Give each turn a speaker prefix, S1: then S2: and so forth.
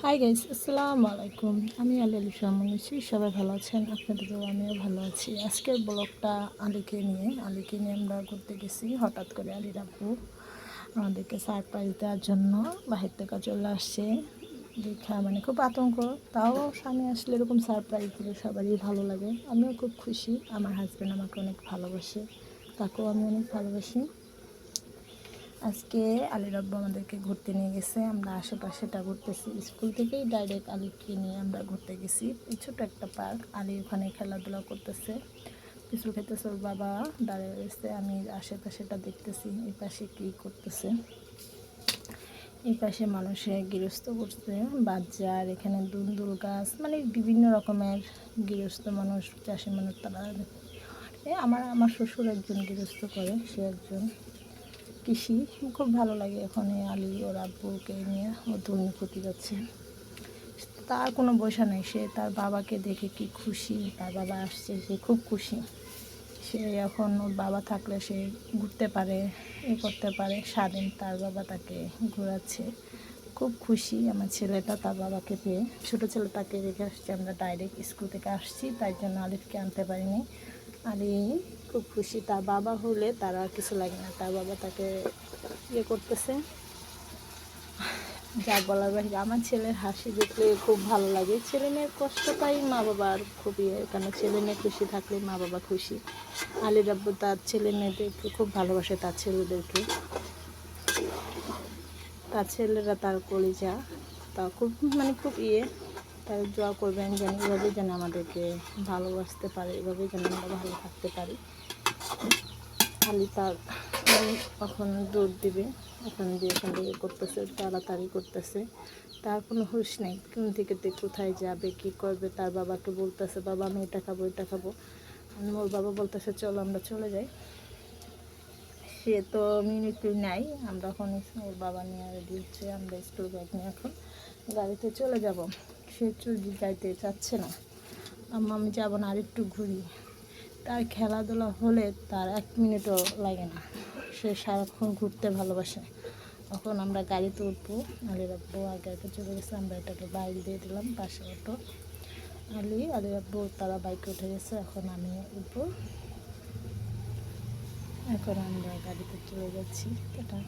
S1: Hi guys, আসসালামু আলাইকুম। আমি আলিশা মনে আছি, সবাই ভালো আছেন। আপনাদেরও আমিও ভালো আছি। আজকের ব্লগটা আলিকে নিয়ে আমরা ঘুরতে গেছি। হঠাৎ করে আলির আব্বু আমাদেরকে সারপ্রাইজ দেওয়ার জন্য বাহির থেকে চলে আসছে। দেখা মানে খুব আতঙ্ক, তাও স্বামী আসলে এরকম সারপ্রাইজ দিলে সবারই ভালো লাগে। আমিও খুব খুশি। আমার হাজব্যান্ড আমাকে অনেক ভালোবাসে, তাকেও আমি অনেক ভালোবাসি। আজকে আলির আব্বু আমাদেরকে ঘুরতে নিয়ে গেছে। আমরা আশেপাশেটা ঘুরতেছি, স্কুল থেকেই ডাইরেক্ট আলিকে নিয়ে আমরা ঘুরতে গেছি। এই ছোটো একটা পার্ক, আলি ওখানে খেলাধুলা করতেছে, কিছু খেতেছে। ওর বাবা দাঁড়িয়ে রয়েছে, আমি আশেপাশেটা দেখতেছি এই পাশে কী করতেছে। এই পাশে মানুষে গৃহস্থ করছে বাজার, এখানে দুন্দুল গাছ, মানে বিভিন্ন রকমের গৃহস্থ মানুষ, চাষি মানুষ তারা। আমার শ্বশুর একজন গৃহস্থ করে, সে একজন কৃষি। খুব ভালো লাগে। ওখানে আলি ওর আব্বুকে নিয়ে ও ধর্মী করতে যাচ্ছে। তার কোনো বসা নেই, সে তার বাবাকে দেখে কি খুশি, তার বাবা আসছে, সে খুব খুশি। সে এখন ওর বাবা থাকলে সে ঘুরতে পারে, করতে পারে স্বাধীন। তার বাবা তাকে ঘোরাচ্ছে, খুব খুশি আমার ছেলেটা তার বাবাকে পেয়ে। ছোটো ছেলে তাকে রেখে আসছে, আমরা ডাইরেক্ট স্কুল থেকে আসছি, তাই জন্য আলিফকে আনতে পারিনি। আলি খুব খুশি। তার বাবা হলে তার আর কিছু লাগে না, তার বাবা তাকে করতেছে, যা বলার বাইরে। আমার ছেলের হাসি দেখলে খুব ভালো লাগে। ছেলে মেয়ের কষ্ট পাই, মা বাবার খুবই, কেন ছেলে মেয়ে খুশি থাকলে মা বাবা খুশি। আলির আব্বু তার ছেলে মেয়েদেরকে খুব ভালোবাসে, তার ছেলেদেরকে, তার ছেলেরা তার কলিজা। তা খুব খুব তার দোয়া করবেন যেন এভাবেই যেন আমাদেরকে ভালোবাসতে পারে, এভাবেই যেন আমরা ভালো থাকতে পারি। খালি তার এখন দৌড় দিবে, ওখান দিয়ে করতেছে, তাড়াতাড়ি করতেছে। তার কোনো হুঁশ নেই, কোন থেকে কোথায় যাবে, কি করবে। তার বাবাকে বলতেছে, বাবা আমি এটা খাবো, এটা খাবো। ওর বাবা বলতেছে চলো আমরা চলে যাই। সে তো মিনিটই নাই। আমরা এখন ওর বাবা নিয়ে রেডি হচ্ছে, আমরা স্কুল ব্যাগ নিয়ে এখন গাড়িতে চলে যাব। সে যাইতে চাচ্ছে না। আমি যাবো না, আর একটু ঘুরি। তার খেলাধুলা হলে তার 1 মিনিটও লাগে না, সে সারাক্ষণ ঘুরতে ভালোবাসে। এখন আমরা গাড়িতে উঠবো। আলির আব্বু আগে চলে গেছে, আমরা এটাকে বাইক দিয়ে দিলাম, পাশে অটো। আলির আব্বু তারা বাইকে উঠে গেছে, এখন আমি উঠবো। এখন আমরা গাড়িতে চলে যাচ্ছি। এটা